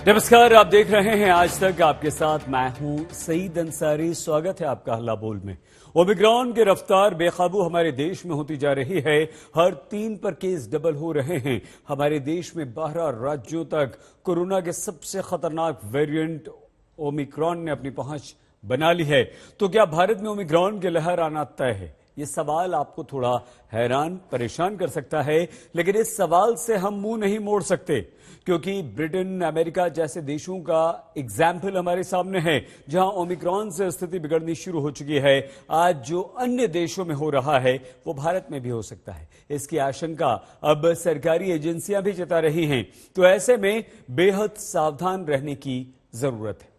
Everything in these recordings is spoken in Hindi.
नमस्कार, आप देख रहे हैं आज तक। आपके साथ मैं हूं सईद अंसारी। स्वागत है आपका हल्ला बोल में। ओमिक्रॉन की रफ्तार बेकाबू हमारे देश में होती जा रही है। हर 3 पर केस डबल हो रहे हैं। हमारे देश में 12 राज्यों तक कोरोना के सबसे खतरनाक वेरिएंट ओमिक्रॉन ने अपनी पहुंच बना ली है। तो क्या भारत में ओमिक्रॉन की लहर आना तय है? ये सवाल आपको थोड़ा हैरान परेशान कर सकता है, लेकिन इस सवाल से हम मुंह नहीं मोड़ सकते, क्योंकि ब्रिटेन, अमेरिका जैसे देशों का एग्जाम्पल हमारे सामने है, जहां ओमिक्रॉन से स्थिति बिगड़नी शुरू हो चुकी है। आज जो अन्य देशों में हो रहा है वो भारत में भी हो सकता है। इसकी आशंका अब सरकारी एजेंसियां भी जता रही हैं। तो ऐसे में बेहद सावधान रहने की जरूरत है।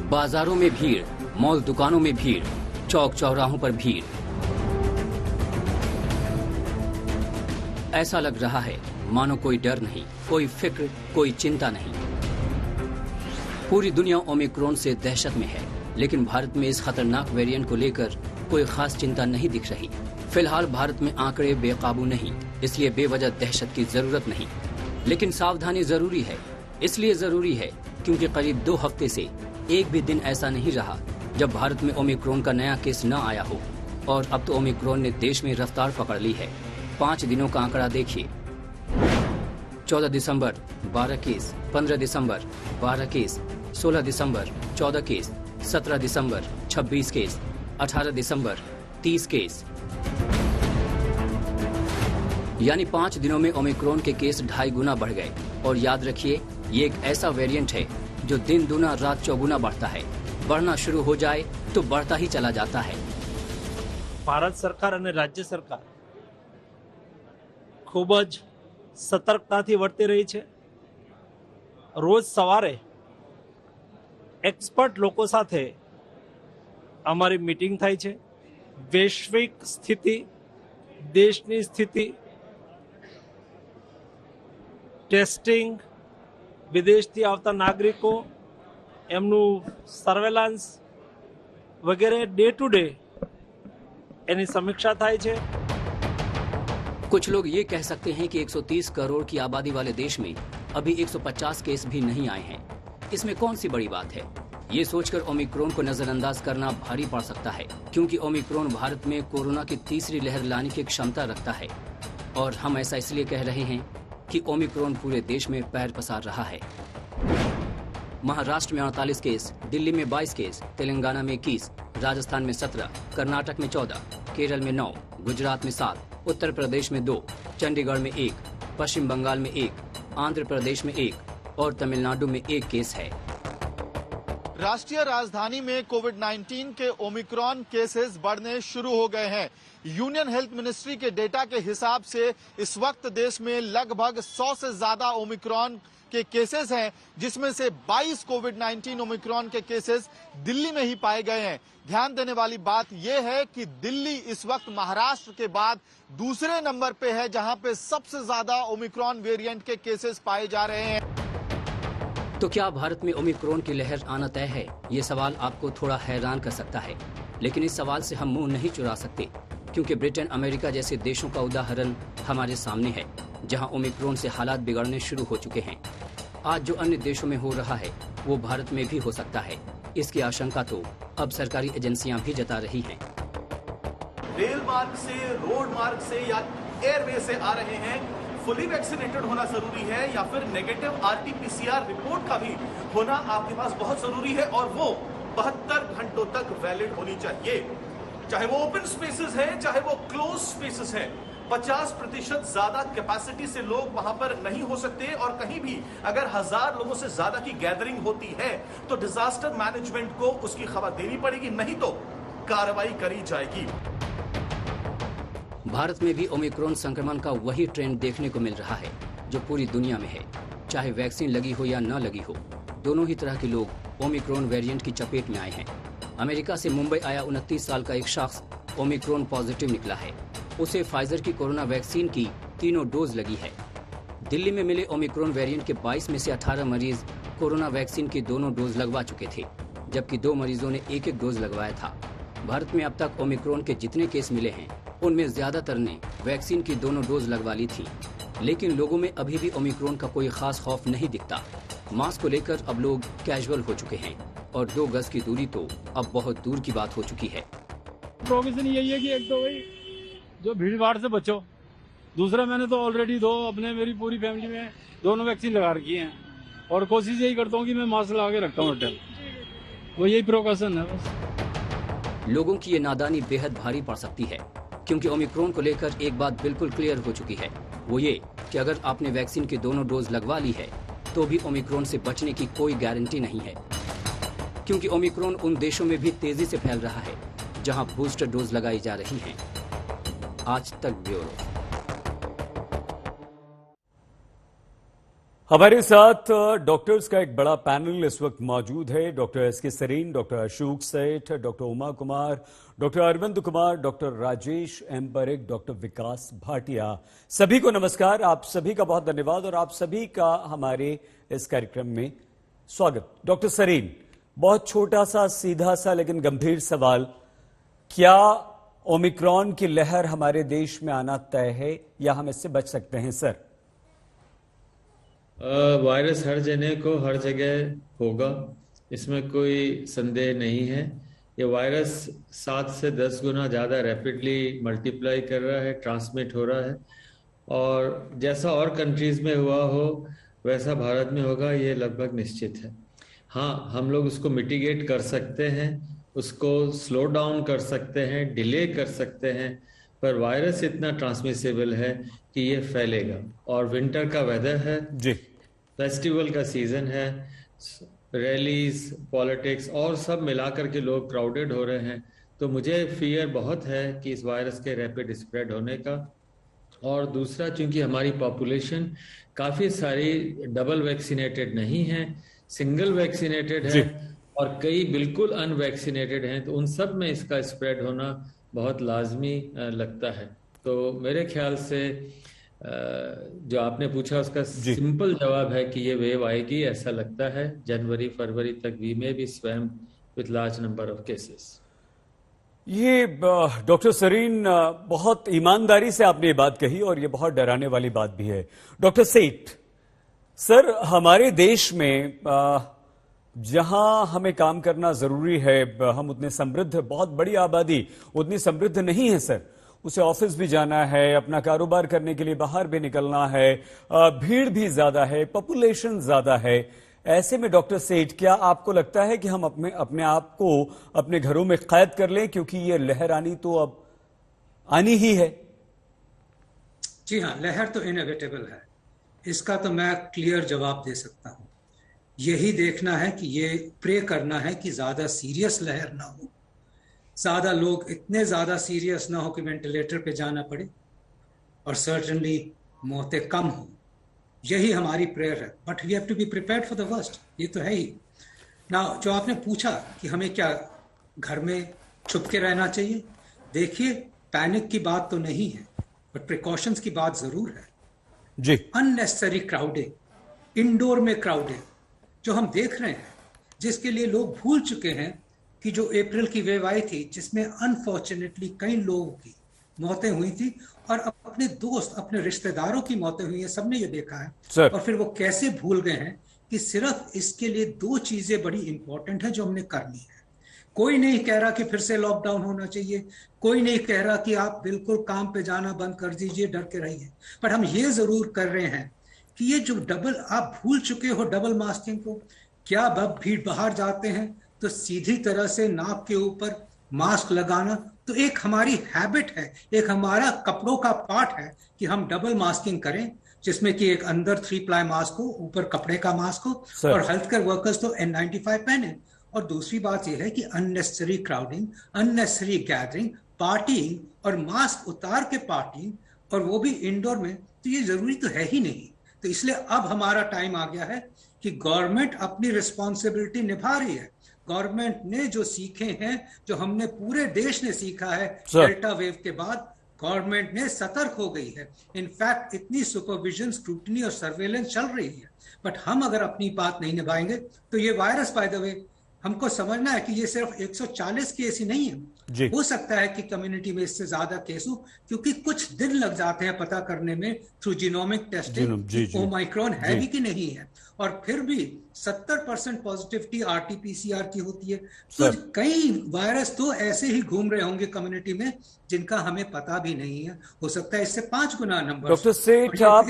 बाजारों में भीड़, मॉल दुकानों में भीड़, चौक चौराहों पर भीड़। ऐसा लग रहा है मानो कोई डर नहीं, कोई फिक्र, कोई चिंता नहीं। पूरी दुनिया ओमिक्रॉन से दहशत में है, लेकिन भारत में इस खतरनाक वेरिएंट को लेकर कोई खास चिंता नहीं दिख रही। फिलहाल भारत में आंकड़े बेकाबू नहीं, इसलिए बेवजह दहशत की जरूरत नहीं। लेकिन सावधानी जरूरी है। इसलिए जरूरी है क्योंकि करीब 2 हफ्ते से एक भी दिन ऐसा नहीं रहा जब भारत में ओमिक्रॉन का नया केस न आया हो। और अब तो ओमिक्रॉन ने देश में रफ्तार पकड़ ली है। 5 दिनों का आंकड़ा देखिए। 14 दिसंबर 12 केस, 15 दिसंबर 12 केस, 16 दिसंबर 14 केस, 17 दिसंबर 26 केस, 18 दिसंबर 30 केस। यानी 5 दिनों में ओमिक्रॉन के केस 2.5 गुना बढ़ गए। और याद रखिए, ये एक ऐसा वेरिएंट है जो दिन दूना रात चौगुना बढ़ता है। बढ़ना शुरू हो जाए तो बढ़ता ही चला जाता है। ભારત સરકાર અને રાજ્ય સરકાર ખૂબ જ સતર્કતાથી વર્તી રહી છે। રોજ સવારે એક્સપર્ટ લોકો સાથે અમારી મીટિંગ થાય છે। વૈશ્વિક સ્થિતિ, દેશની સ્થિતિ, ટેસ્ટિંગ, વિદેશથી આવતા નાગરિકો, એમનું સર્વેલન્સ વગેરે ડે ટુ ડે એની સમીક્ષા થાય છે। कुछ लोग ये कह सकते हैं कि 130 करोड़ की आबादी वाले देश में अभी 150 केस भी नहीं आए हैं। इसमें कौन सी बड़ी बात है? ये सोचकर ओमिक्रॉन को नजरअंदाज करना भारी पड़ सकता है, क्योंकि ओमिक्रॉन भारत में कोरोना की तीसरी लहर लाने की क्षमता रखता है। और हम ऐसा इसलिए कह रहे हैं कि ओमिक्रॉन पूरे देश में पैर पसार रहा है। महाराष्ट्र में 48 केस, दिल्ली में 22 केस, तेलंगाना में 21, राजस्थान में 17, कर्नाटक में 14, केरल में 9, गुजरात में 7, उत्तर प्रदेश में 2, चंडीगढ़ में 1, पश्चिम बंगाल में 1, आंध्र प्रदेश में 1 और तमिलनाडु में 1 केस है। राष्ट्रीय राजधानी में कोविड-19 के ओमिक्रॉन केसेस बढ़ने शुरू हो गए हैं। यूनियन हेल्थ मिनिस्ट्री के डेटा के हिसाब से इस वक्त देश में लगभग 100 से ज्यादा ओमिक्रॉन के केसेस हैं, जिसमें से 22 कोविड-19 ओमिक्रॉन के केसेस दिल्ली में ही पाए गए हैं। ध्यान देने वाली बात यह है कि दिल्ली इस वक्त महाराष्ट्र के बाद दूसरे नंबर पे है, जहां पे सबसे ज्यादा ओमिक्रॉन वेरिएंट के केसेस पाए जा रहे हैं। तो क्या भारत में ओमिक्रॉन की लहर आना तय है? ये सवाल आपको थोड़ा हैरान कर सकता है, लेकिन इस सवाल से हम मुंह नहीं चुरा सकते, क्योंकि ब्रिटेन, अमेरिका जैसे देशों का उदाहरण हमारे सामने है, जहां ओमिक्रॉन से हालात बिगड़ने शुरू हो चुके हैं। आज जो अन्य देशों में हो रहा है वो भारत में भी हो सकता है। इसकी आशंका तो अब सरकारी एजेंसियां भी जता रही हैं। रेल मार्ग से, रोड मार्ग से या एयरवे से आ रहे हैं, फुली वैक्सीनेटेड होना जरूरी है या फिर नेगेटिव RT-PCR रिपोर्ट का भी होना आपके पास बहुत जरूरी है, और वो 72 घंटों तक वैलिड होनी चाहिए। चाहे वो ओपन स्पेसेस है, चाहे वो क्लोज स्पेसेस है। 50% ज्यादा कैपेसिटी से लोग वहां पर नहीं हो सकते, और कहीं भी अगर 1000 लोगों से ज्यादा की गैदरिंग होती है तो डिजास्टर मैनेजमेंट को उसकी खबर देनी पड़ेगी, नहीं तो कार्रवाई करी जाएगी। भारत में भी ओमिक्रॉन संक्रमण का वही ट्रेंड देखने को मिल रहा है जो पूरी दुनिया में है। चाहे वैक्सीन लगी हो या न लगी हो, दोनों ही तरह के लोग ओमिक्रॉन वेरिएंट की चपेट में आए हैं। अमेरिका से मुंबई आया 29 साल का एक शख्स ओमिक्रॉन पॉजिटिव निकला है। उसे फाइजर की कोरोना वैक्सीन की 3 डोज लगी है। दिल्ली में मिले ओमिक्रॉन वेरिएंट के 22 में से 18 मरीज कोरोना वैक्सीन की दोनों डोज लगवा चुके थे, जबकि 2 मरीजों ने 1-1 डोज लगवाया था। भारत में अब तक ओमिक्रॉन के जितने केस मिले हैं उनमें ज्यादातर ने वैक्सीन की दोनों डोज लगवा ली थी, लेकिन लोगों में अभी भी ओमिक्रॉन का कोई खास खौफ नहीं दिखता। मास्क को लेकर अब लोग कैजुअल हो चुके हैं और 2 गज की दूरी तो अब बहुत दूर की बात हो चुकी है। प्रोविजन यही है कि एक तो भाई जो भीड़ भाड़ से बचो, दूसरा मैंने तो ऑलरेडी मेरी पूरी फैमिली में दोनों वैक्सीन लगा रखी हैं और कोशिश यही करता हूँ कि मैं मास्क लगा के रखता हूँ हर टाइम, वो यही प्रिकॉशन है बस। लोगों की ये नादानी बेहद भारी पड़ सकती है, क्योंकि ओमिक्रॉन को लेकर एक बात बिल्कुल क्लियर हो चुकी है, वो ये कि अगर आपने वैक्सीन की दोनों डोज लगवा ली है तो भी ओमिक्रॉन से बचने की कोई गारंटी नहीं है, क्योंकि ओमिक्रॉन उन देशों में भी तेजी से फैल रहा है जहां बूस्टर डोज लगाई जा रही हैं। आज तक ब्यूरो। हमारे साथ डॉक्टर्स का एक बड़ा पैनल इस वक्त मौजूद है। Doctor S K. Sarin, doctor Ashok Seth, doctor Uma Kumar, doctor Arvind Kumar, doctor Rajesh M Parikh, doctor Vikas Bhatia. सभी को नमस्कार। आप सभी का बहुत धन्यवाद और आप सभी का हमारे इस कार्यक्रम में स्वागत। डॉक्टर सरीन, बहुत छोटा सा सीधा सा लेकिन गंभीर सवाल, क्या ओमिक्रॉन की लहर हमारे देश में आना तय है या हम इससे बच सकते हैं सर? वायरस हर जने को हर जगह होगा, इसमें कोई संदेह नहीं है। ये वायरस 7 से 10 गुना ज़्यादा रैपिडली मल्टीप्लाई कर रहा है, ट्रांसमिट हो रहा है, और जैसा और कंट्रीज़ में हुआ हो वैसा भारत में होगा, ये लगभग निश्चित है। हाँ, हम लोग उसको मिटिगेट कर सकते हैं, उसको स्लो डाउन कर सकते हैं, डिले कर सकते हैं, पर वायरस इतना ट्रांसमिसेबल है कि ये फैलेगा। और विंटर का वेदर है जी, फेस्टिवल का सीजन है, रैलीज, पॉलिटिक्स और सब मिलाकर के लोग क्राउडेड हो रहे हैं, तो मुझे फियर बहुत है कि इस वायरस के रैपिड स्प्रेड होने का। और दूसरा, चूंकि हमारी पॉपुलेशन काफ़ी सारी डबल वैक्सीनेटेड नहीं है, सिंगल वैक्सीनेटेड है और कई बिल्कुल अनवैक्सीनेटेड हैं, तो उन सब में इसका स्प्रेड होना बहुत लाजमी लगता है। तो मेरे ख्याल से जो आपने पूछा उसका सिंपल जवाब है कि ये वेव आएगी, ऐसा लगता है। जनवरी फरवरी तक we may be swamped with large number of cases. ये डॉक्टर सरीन, बहुत ईमानदारी से आपने ये बात कही और ये बहुत डराने वाली बात भी है। डॉक्टर सेठ सर, हमारे देश में जहां हमें काम करना जरूरी है, हम उतने समृद्ध, बहुत बड़ी आबादी उतनी समृद्ध नहीं है सर। उसे ऑफिस भी जाना है, अपना कारोबार करने के लिए बाहर भी निकलना है, भीड़ भी ज्यादा है, पॉपुलेशन ज्यादा है। ऐसे में डॉक्टर सेठ, क्या आपको लगता है कि हम अपने आप को अपने घरों में कैद कर लें, क्योंकि ये लहर आनी तो अब आनी ही है? जी हाँ, लहर तो इनएविटेबल है, इसका तो मैं क्लियर जवाब दे सकता हूं। यही देखना है कि ये प्रे करना है कि ज्यादा सीरियस लहर ना हो, ज्यादा लोग इतने ज्यादा सीरियस ना हो कि वेंटिलेटर पे जाना पड़े, और सर्टेनली मौतें कम हो। यही हमारी प्रेयर है, but we have to be prepared for the worst. ये तो है ही ना। जो आपने पूछा कि हमें क्या घर में छुप के रहना चाहिए, देखिए पैनिक की बात तो नहीं है, बट प्रिकॉशंस की बात जरूर है जी। अननेसेसरी क्राउडिंग, इंडोर में क्राउडिंग जो हम देख रहे हैं, जिसके लिए लोग भूल चुके हैं कि जो अप्रैल की वेव आई थी जिसमें अनफॉर्चुनेटली कई लोगों की मौतें हुई थी और अपने दोस्त, अपने रिश्तेदारों की मौतें हुई हैं, सबने ये देखा है सर। और फिर वो कैसे भूल गए हैं कि सिर्फ इसके लिए 2 चीजें बड़ी इंपॉर्टेंट है जो हमने करनी है। कोई नहीं कह रहा कि फिर से लॉकडाउन होना चाहिए, कोई नहीं कह रहा कि आप बिल्कुल काम पे जाना बंद कर दीजिए, डर के रहिए, पर हम ये जरूर कर रहे हैं कि ये जो डबल, आप भूल चुके हो डबल मास्किंग को। क्या अब भीड़ बाहर जाते हैं तो सीधी तरह से नाक के ऊपर मास्क लगाना तो एक हमारी हैबिट है, एक हमारा कपड़ों का पार्ट है कि हम डबल मास्किंग करें, जिसमें कि एक अंदर 3 प्लाई मास्क हो, ऊपर कपड़े का मास्क हो, और हेल्थ केयर वर्कर्स तो N95 पहने। और दूसरी बात यह है कि unnecessary crowding, unnecessary gathering, partying और मास्क उतार के पार्टिंग, और वो भी इंडोर में, तो ये जरूरी तो है ही नहीं। तो इसलिए अब हमारा टाइम आ गया है कि गवर्नमेंट अपनी रिस्पॉन्सिबिलिटी निभा रही है। गवर्नमेंट ने जो सीखे हैं, जो हमने पूरे देश ने सीखा है डेल्टा वेव के बाद, गवर्नमेंट ने सतर्क हो गई है। इनफैक्ट इतनी सुपरविजन, स्क्रूटनी और सर्वेलेंस चल रही है, बट हम अगर अपनी बात नहीं निभाएंगे तो ये वायरस, बाय द वे, हमको समझना है कि ये सिर्फ 140 केस ही नहीं जी। है, हो सकता है कि कम्युनिटी में इससे ज्यादा केस हो, क्योंकि कुछ दिन लग जाते हैं पता करने में थ्रू जीनोमिक टेस्टिंग ओमाइक्रॉन है भी कि नहीं है, और फिर भी 70% पॉजिटिविटी आरटीपीसीआर की होती है। तो कई वायरस तो ऐसे ही घूम रहे होंगे कम्युनिटी में जिनका हमें पता भी नहीं है, हो सकता है इससे 5 गुना नंबर। डॉक्टर सेठ, आप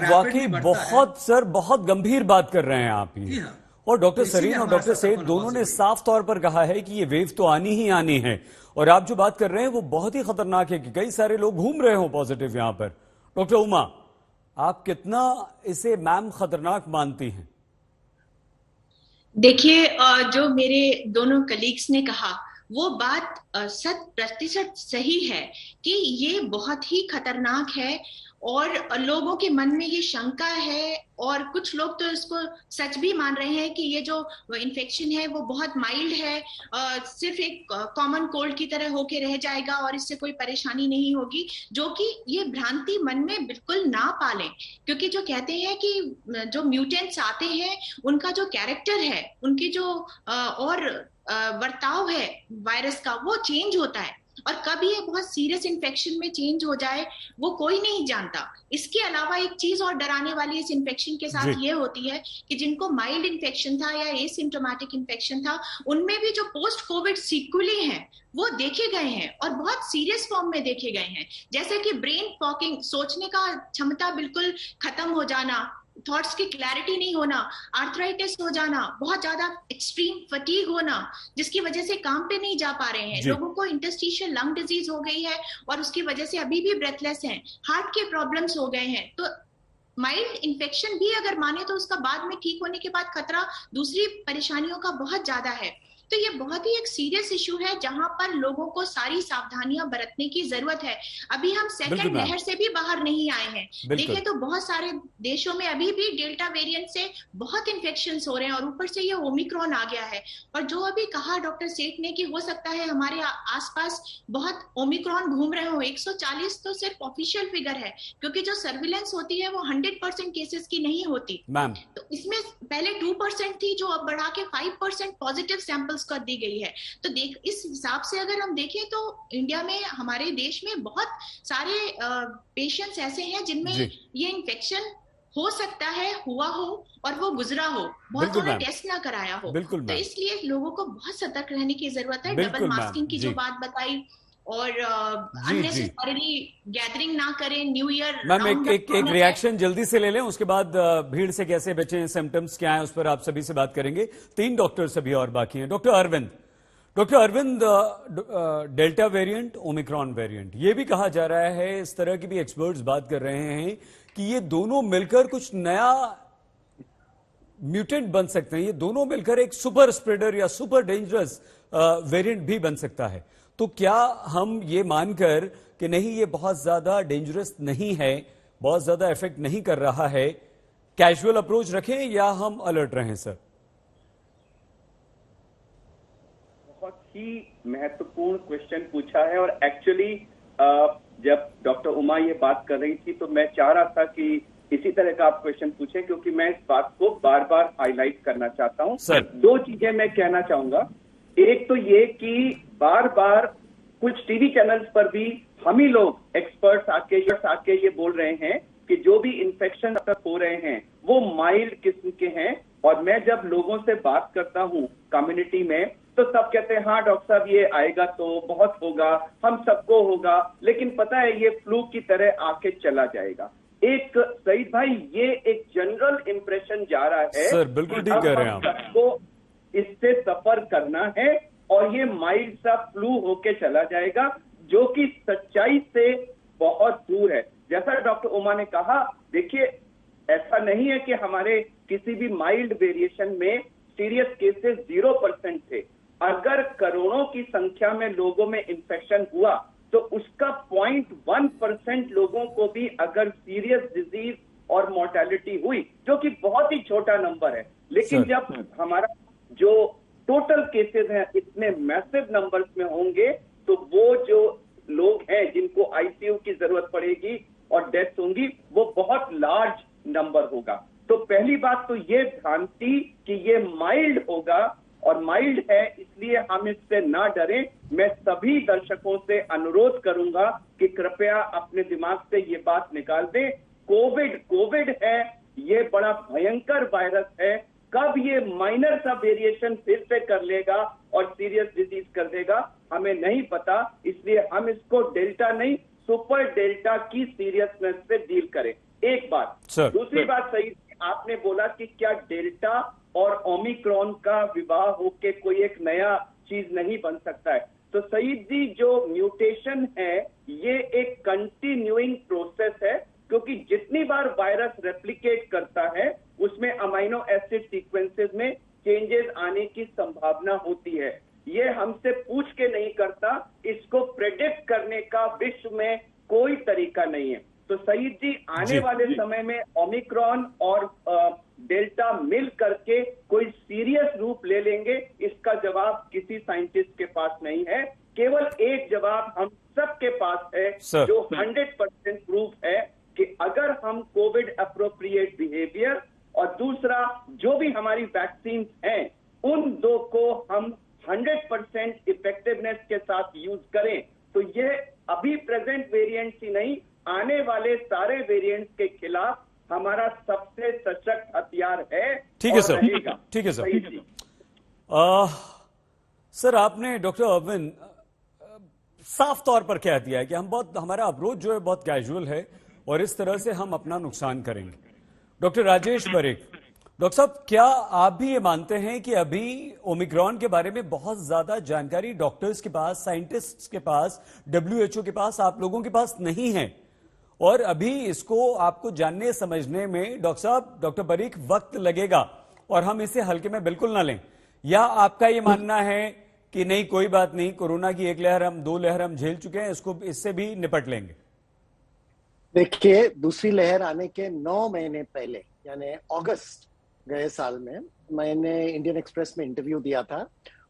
वाकई बहुत गंभीर बात कर रहे हैं आप ही। और डॉक्टर सरीन और डॉक्टर सेठ दोनों ने साफ तौर पर कहा है कि ये वेव तो आनी ही आनी है, और आप जो बात कर रहे हैं वो बहुत ही खतरनाक है कि कई सारे लोग घूम रहे हो पॉजिटिव यहां पर। डॉक्टर उमा, आप कितना इसे मैम खतरनाक मानती हैं? देखिए, जो मेरे दोनों कलीग्स ने कहा वो बात 100% सही है कि ये बहुत ही खतरनाक है, और लोगों के मन में ये शंका है, और कुछ लोग तो इसको सच भी मान रहे हैं कि ये जो इन्फेक्शन है वो बहुत माइल्ड है, सिर्फ एक कॉमन कोल्ड की तरह होके रह जाएगा और इससे कोई परेशानी नहीं होगी, जो कि ये भ्रांति मन में बिल्कुल ना पालें। क्योंकि जो कहते हैं कि जो म्यूटेंट्स आते हैं उनका जो कैरेक्टर है, उनकी जो और बर्ताव है वायरस का, वो चेंज होता है, और कब ये बहुत सीरियस इन्फेक्शन में चेंज हो जाए वो कोई नहीं जानता। इसके अलावा एक चीज और डराने वाली इस इन्फेक्शन के साथ ये होती है कि जिनको माइल्ड इन्फेक्शन था या एसिम्प्टोमेटिक इन्फेक्शन था, उनमें भी जो पोस्ट कोविड सीक्वली हैं वो देखे गए हैं, और बहुत सीरियस फॉर्म में देखे गए हैं, जैसे कि ब्रेन फॉगिंग, सोचने का क्षमता बिल्कुल खत्म हो जाना, थॉट्स की क्लैरिटी नहीं होना, आर्थराइटिस हो जाना, बहुत ज्यादा एक्सट्रीम फटीग होना, जिसकी वजह से काम पे नहीं जा पा रहे हैं, लोगों को इंटरस्टिशियल लंग डिजीज हो गई है और उसकी वजह से अभी भी ब्रेथलेस हैं, हार्ट के प्रॉब्लम्स हो गए हैं। तो माइल्ड इन्फेक्शन भी अगर माने तो उसका बाद में ठीक होने के बाद खतरा दूसरी परेशानियों का बहुत ज्यादा है। तो ये बहुत ही एक सीरियस इशू है जहां पर लोगों को सारी सावधानियां बरतने की जरूरत है। अभी हम सेकंड लहर से भी बाहर नहीं आए हैं, देखें तो बहुत सारे देशों में अभी भी डेल्टा वेरिएंट से बहुत इन्फेक्शंस हो रहे हैं, और ऊपर से ये ओमिक्रॉन आ गया है। और जो अभी कहा डॉक्टर सेठ ने कि हो सकता है हमारे आसपास बहुत ओमिक्रॉन घूम रहे हो, 140 तो सिर्फ ऑफिशियल फिगर है, क्योंकि जो सर्विलेंस होती है वो 100% केसेस की नहीं होती। तो इसमें पहले 2% थी, जो अब बढ़ा के 5% पॉजिटिव सैंपल कर दी गई है। तो इस हिसाब से अगर हम देखें तो इंडिया में, हमारे देश में बहुत सारे पेशेंट्स ऐसे हैं जिनमें ये इन्फेक्शन हो सकता है हुआ हो और वो गुजरा हो, बहुत थोड़ा टेस्ट ना कराया हो। तो इसलिए लोगों को बहुत सतर्क रहने की जरूरत है। डबल मास्किंग की जो बात बताई, और अननेसेसरीली गैदरिंग ना करें। न्यू ईयर मैम एक रिएक्शन जल्दी से ले लें, उसके बाद भीड़ से कैसे बचें, सिम्टम्स क्या हैं, उस पर आप सभी से बात करेंगे। 3 डॉक्टर सभी और बाकी हैं। Doctor Arvind, delta variant, omicron variant, ये भी कहा जा रहा है, इस तरह की भी एक्सपर्ट्स बात कर रहे हैं कि ये दोनों मिलकर कुछ नया म्यूटेंट बन सकते हैं, ये दोनों मिलकर एक सुपर स्प्रेडर या सुपर डेंजरस वेरिएंट भी बन सकता है। तो क्या हम ये मानकर कि नहीं ये बहुत ज्यादा डेंजरस नहीं है, बहुत ज्यादा इफेक्ट नहीं कर रहा है, कैजुअल अप्रोच रखें या हम अलर्ट रहें? सर, बहुत ही महत्वपूर्ण क्वेश्चन पूछा है, और एक्चुअली जब डॉक्टर उमा ये बात कर रही थी तो मैं चाह रहा था कि इसी तरह का आप क्वेश्चन पूछें, क्योंकि मैं इस बात को बार बार हाईलाइट करना चाहता हूं। 2 चीजें मैं कहना चाहूंगा। एक तो ये कि बार बार कुछ टीवी चैनल्स पर भी हम ही लोग एक्सपर्ट्स आके ये बोल रहे हैं कि जो भी इन्फेक्शन तक हो रहे हैं वो माइल्ड किस्म के हैं, और मैं जब लोगों से बात करता हूं कम्युनिटी में तो सब कहते हैं हाँ डॉक्टर साहब ये आएगा तो बहुत होगा, हम सबको होगा, लेकिन पता है ये फ्लू की तरह आके चला जाएगा। एक सईद भाई, ये एक जनरल इंप्रेशन जा रहा है। सर बिल्कुल ठीक कह रहे हैं आप। सबको इससे सफर करना है और ये माइल्ड सा फ्लू होके चला जाएगा, जो कि सच्चाई से बहुत दूर है। जैसा डॉक्टर उमा ने कहा, देखिए ऐसा नहीं है कि हमारे किसी भी माइल्ड वेरिएशन में सीरियस केसेस 0% थे। अगर करोड़ों की संख्या में लोगों में इन्फेक्शन हुआ तो उसका 0.1% लोगों को भी अगर सीरियस डिजीज और मोर्टेलिटी हुई, जो कि बहुत ही छोटा नंबर है, लेकिन जब हमारा जो टोटल केसेस हैं इतने मैसिव नंबर्स में होंगे तो वो जो लोग हैं जिनको आईसीयू की जरूरत पड़ेगी और डेथ होंगी वो बहुत लार्ज नंबर होगा। तो पहली बात तो ये भ्रांति कि ये माइल्ड होगा और माइल्ड है, इसलिए हम इससे ना डरें। मैं सभी दर्शकों से अनुरोध करूंगा कि कृपया अपने दिमाग से ये बात निकाल दें, कोविड है, ये बड़ा भयंकर वायरस है। कब ये माइनर सा वेरिएशन फिर से कर लेगा और सीरियस डिजीज कर देगा, हमें नहीं पता। इसलिए हम इसको डेल्टा नहीं, सुपर डेल्टा की सीरियसनेस से डील करें। एक बात। दूसरी बात, सही आपने बोला कि क्या डेल्टा और ओमिक्रॉन का विवाह होके कोई एक नया चीज नहीं बन सकता है। तो सईद जी, जो म्यूटेशन है ये एक कंटिन्यूइंग प्रोसेस है, क्योंकि जितनी बार वायरस रेप्लिकेट करता है उसमें अमाइनो एसिड सीक्वेंसेस में चेंजेस आने की संभावना होती है। ये हमसे पूछ के नहीं करता, इसको प्रेडिक्ट करने का विश्व में कोई तरीका नहीं है। तो सईद जी, आने वाले समय में ओमिक्रॉन और डेल्टा मिल करके कोई सीरियस रूप ले लेंगे, इसका जवाब किसी साइंटिस्ट के पास नहीं है। केवल एक जवाब हम सबके पास है, जो 100% प्रूफ है कि अगर हम कोविड अप्रोप्रिएट बिहेवियर और दूसरा जो भी हमारी वैक्सीन हैं, उन दो को हम 100% इफेक्टिवनेस के साथ यूज करें, तो ये अभी प्रेजेंट वेरिएंट्स ही नहीं, आने वाले सारे वेरिएंट्स के खिलाफ हमारा सबसे सशक्त हथियार है। ठीक है सर, ठीक है सर। सर, आपने डॉक्टर अरविंद साफ तौर पर कह दिया है कि हमारा अप्रोच जो है बहुत कैजुअल है और इस तरह से हम अपना नुकसान करेंगे। डॉक्टर राजेश बरेक, डॉक्टर साहब, क्या आप भी ये मानते हैं कि अभी ओमिक्रॉन के बारे में बहुत ज्यादा जानकारी डॉक्टर्स के पास, साइंटिस्ट्स के पास, WHO के पास, आप लोगों के पास नहीं है, और अभी इसको आपको जानने समझने में डॉक्टर साहब, डॉक्टर बरीक, वक्त लगेगा और हम इसे हल्के में बिल्कुल ना लें? या आपका ये मानना है कि नहीं, कोई बात नहीं, कोरोना की एक लहर हम, 2 लहर हम झेल चुके हैं, इससे भी निपट लेंगे? देखिए, दूसरी लहर आने के 9 महीने पहले, यानी अगस्त गए साल में, मैंने इंडियन एक्सप्रेस में इंटरव्यू दिया था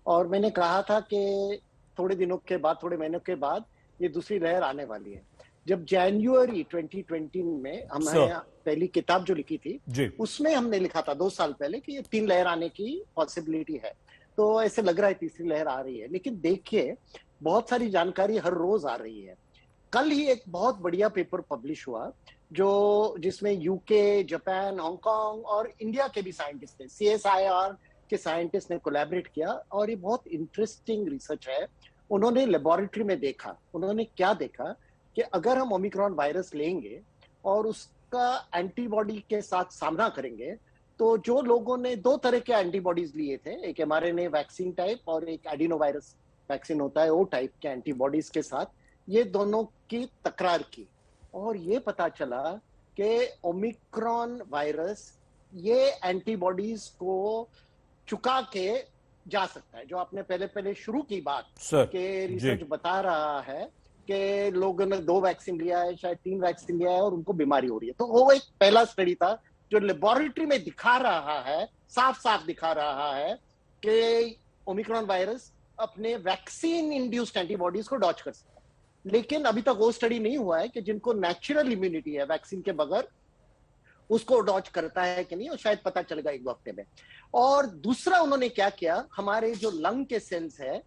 और मैंने कहा था कि थोड़े दिनों के बाद, थोड़े महीनों के बाद ये दूसरी लहर आने वाली है। जब जनवरी 2020 में हमने पहली किताब जो लिखी थी, उसमें हमने लिखा था 2 साल पहले कि ये 3 लहर आने की पॉसिबिलिटी है। तो ऐसे लग रहा है तीसरी लहर आ रही है, लेकिन देखिए बहुत सारी जानकारी हर रोज आ रही है। कल ही एक बहुत बढ़िया पेपर पब्लिश हुआ जिसमें यूके, जापान, हांगकांग और इंडिया के भी साइंटिस्ट थे, CSIR के साइंटिस्ट ने कोलैबोरेट किया, और ये बहुत इंटरेस्टिंग रिसर्च है। उन्होंने लेबोरेटरी में देखा, उन्होंने क्या देखा कि अगर हम ओमिक्रॉन वायरस लेंगे और उसका एंटीबॉडी के साथ सामना करेंगे, तो जो लोगों ने 2 तरह के एंटीबॉडीज लिए थे, एक mRNA वैक्सीन टाइप और एक एडिनोवायरस वैक्सीन होता है, वो टाइप के एंटीबॉडीज के साथ ये दोनों की तकरार की, और ये पता चला कि ओमिक्रॉन वायरस ये एंटीबॉडीज को चुका के जा सकता है। जो आपने पहले शुरू की बात कि रिसर्च बता रहा है कि लोगों ने 2 वैक्सीन लिया है, शायद 3 वैक्सीन लिया है और उनको बीमारी हो रही है। तो वो एक पहला स्टडी था जो लेबोरेटरी में दिखा रहा है, साफ साफ दिखा रहा है कि ओमिक्रॉन वायरस अपने वैक्सीन इंड्यूस्ड एंटीबॉडीज को डॉज कर सकता है। लेकिन अभी तक वो स्टडी नहीं हुआ है कि जिनको नेचुरल इम्यूनिटी है वैक्सीन के बगैर, उसको डॉज करता है कि नहीं, और शायद पता चलेगा 1 हफ्ते में। और दूसरा उन्होंने क्या किया, हमारे जो लंग के सेल्स है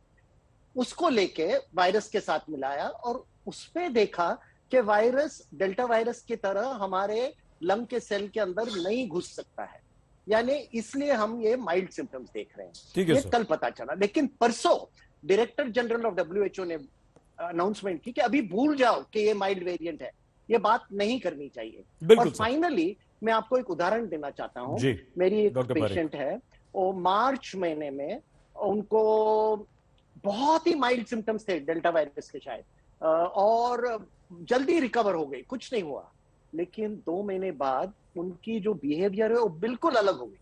उसको लेके वायरस के साथ मिलाया और उसमें देखा कि वायरस डेल्टा वायरस की तरह हमारे लंग के सेल के अंदर नहीं घुस सकता है, यानी इसलिए हम ये माइल्ड सिम्टम्स देख रहे हैं। ये कल पता चला, लेकिन परसों डायरेक्टर जनरल ऑफ WHO ने अनाउंसमेंट की कि अभी भूल जाओ कि ये माइल्ड वेरिएंट है, ये बात नहीं करनी चाहिए। और फाइनली मैं आपको एक उदाहरण देना चाहता हूं। मेरी एक पेशेंट है, वो मार्च महीने में उनको बहुत ही माइल्ड सिम्टम्स थे डेल्टा वायरस के शायद, और जल्दी रिकवर हो गई, कुछ नहीं हुआ। लेकिन 2 महीने बाद उनकी जो बिहेवियर है वो बिल्कुल अलग हो गई।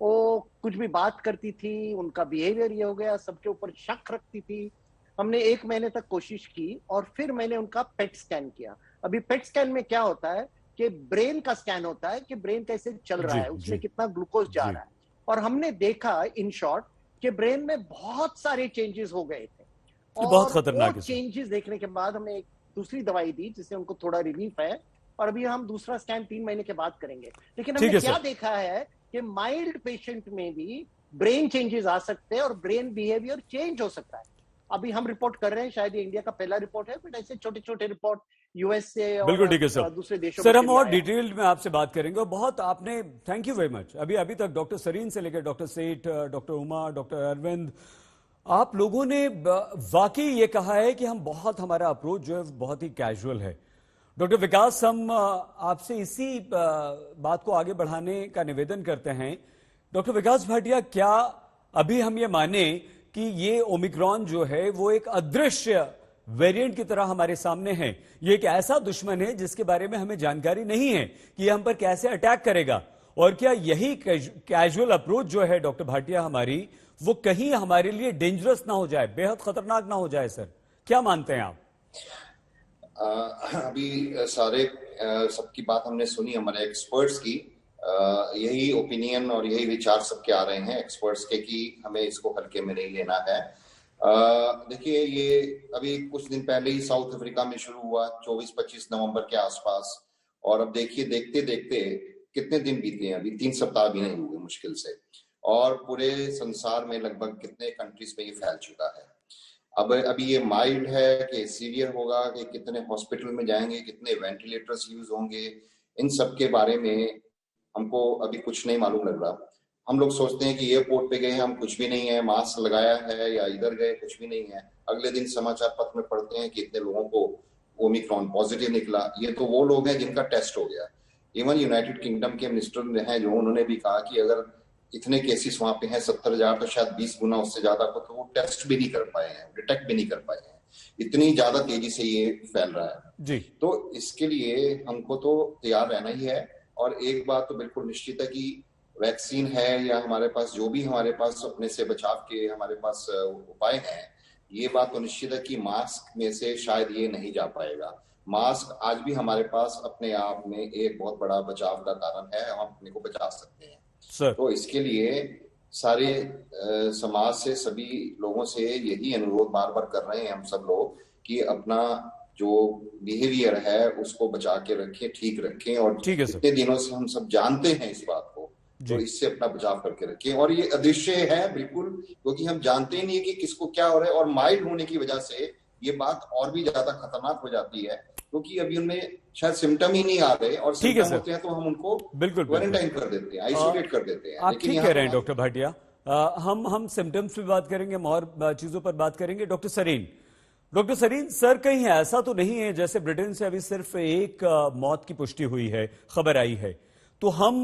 वो कुछ भी बात करती थी, उनका बिहेवियर ये हो गया, सबके ऊपर शक रखती थी। हमने 1 महीने तक कोशिश की और फिर मैंने उनका पेट स्कैन किया। अभी पेट स्कैन में क्या होता है कि ब्रेन का स्कैन होता है कि ब्रेन कैसे चल रहा है, उसमें कितना ग्लूकोज जा रहा है, और हमने देखा इन शॉर्ट कि ब्रेन में बहुत सारे चेंजेस हो गए थे। और बहुत खतरनाक चेंजेस देखने के बाद हमने एक दूसरी दवाई दी जिससे उनको थोड़ा रिलीफ है, और अभी हम दूसरा स्कैन 3 महीने के बाद करेंगे। लेकिन हमने क्या देखा है कि माइल्ड पेशेंट में भी ब्रेन चेंजेस आ सकते हैं और ब्रेन बिहेवियर चेंज हो सकता है। अभी हम रिपोर्ट कर रहे हैं, शायद ये इंडिया का पहला रिपोर्ट है, बट ऐसे छोटे छोटे रिपोर्ट यूएस से बिल्कुल ठीक है सर। दूसरे देशों सर में हम भी और आया। डिटेल में आपसे बात करेंगे। और बहुत आपने, थैंक यू वेरी मच, अभी तक डॉक्टर सरीन से लेकर डॉक्टर सेठ, डॉक्टर उमा, डॉक्टर अरविंद, आप लोगों ने वाकई ये कहा है कि हमारा अप्रोच जो है बहुत ही कैजुअल है। डॉक्टर विकास, हम आपसे इसी बात को आगे बढ़ाने का निवेदन करते हैं। डॉक्टर विकास भाटिया, क्या अभी हम ये माने कि ये ओमिक्रॉन जो है वो एक अदृश्य वेरिएंट की तरह हमारे सामने है, ये एक ऐसा दुश्मन है जिसके बारे में हमें जानकारी नहीं है कि ये हम पर कैसे अटैक करेगा, और क्या यही कैजुअल अप्रोच जो है डॉक्टर भाटिया हमारी, वो कहीं हमारे लिए डेंजरस ना हो जाए, बेहद खतरनाक ना हो जाए? सर क्या मानते हैं आप? अभी सबकी बात हमने सुनी, हमारे एक्सपर्ट्स की, यही ओपिनियन और यही विचार सबके आ रहे हैं एक्सपर्ट्स के कि हमें इसको हल्के में नहीं लेना है। देखिए, ये अभी कुछ दिन पहले ही साउथ अफ्रीका में शुरू हुआ, 24-25 नवंबर के आसपास, और अब देखिए देखते देखते कितने दिन बीते हैं, अभी 3 सप्ताह भी नहीं हुए मुश्किल से, और पूरे संसार में लगभग कितने कंट्रीज में ये फैल चुका है। अब अभी ये माइल्ड है कि सीवियर होगा, कि कितने हॉस्पिटल में जाएंगे, कितने वेंटिलेटर्स यूज होंगे, इन सब के बारे में हमको अभी कुछ नहीं मालूम लग रहा। हम लोग सोचते हैं कि एयरपोर्ट पे गए हैं हम, कुछ भी नहीं है, मास्क लगाया है, या इधर गए कुछ भी नहीं है, अगले दिन समाचार पत्र में पढ़ते हैं कि इतने लोगों को ओमिक्रॉन पॉजिटिव निकला। ये तो वो लोग हैं जिनका टेस्ट हो गया। इवन यूनाइटेड किंगडम के मिनिस्टर हैं जो, उन्होंने भी कहा कि अगर इतने केसेस वहां पे हैं 70,000, तो शायद 20 गुना उससे ज्यादा को तो वो टेस्ट भी नहीं कर पाए हैं, डिटेक्ट भी नहीं कर पाए हैं, इतनी ज्यादा तेजी से ये फैल रहा है जी। तो इसके लिए हमको तो तैयार रहना ही है। और एक बात तो बिल्कुल निश्चित है कि वैक्सीन है, या हमारे पास जो भी हमारे पास अपने से बचाव के हमारे पास उपाय हैं, ये बात तो निश्चित है कि मास्क में से शायद ये नहीं जा पाएगा। मास्क आज भी हमारे पास अपने आप में एक बहुत बड़ा बचाव का कारण है, हम अपने को बचा सकते हैं सर। तो इसके लिए सारे समाज से, सभी लोगों से यही अनुरोध बार बार कर रहे हैं हम सब लोग कि अपना जो बिहेवियर है उसको बचा के रखें, ठीक रखें, और इतने दिनों से हम सब जानते हैं इस बात को, तो इससे अपना बचाव करके रखें। और ये अदृश्य है बिल्कुल, क्योंकि हम जानते ही नहीं कि किसको क्या हो रहा है, और माइल्ड होने की वजह से ये बात और भी ज्यादा खतरनाक हो जाती है, क्योंकि अभी उनमें शायद सिम्टम ही नहीं आ रहे, और सिम्टम होते हैं तो हम उनको क्वारंटाइन कर देते हैं, आइसोलेट कर देते हैं। आप ठीक कह रहे हैं डॉक्टर भाटिया। हम सिम्टम्स पे बात करेंगे, हम और चीजों पर बात करेंगे। डॉक्टर सरीन, सर कहीं ऐसा तो नहीं है जैसे ब्रिटेन से अभी सिर्फ एक मौत की पुष्टि हुई है, खबर आई है, तो हम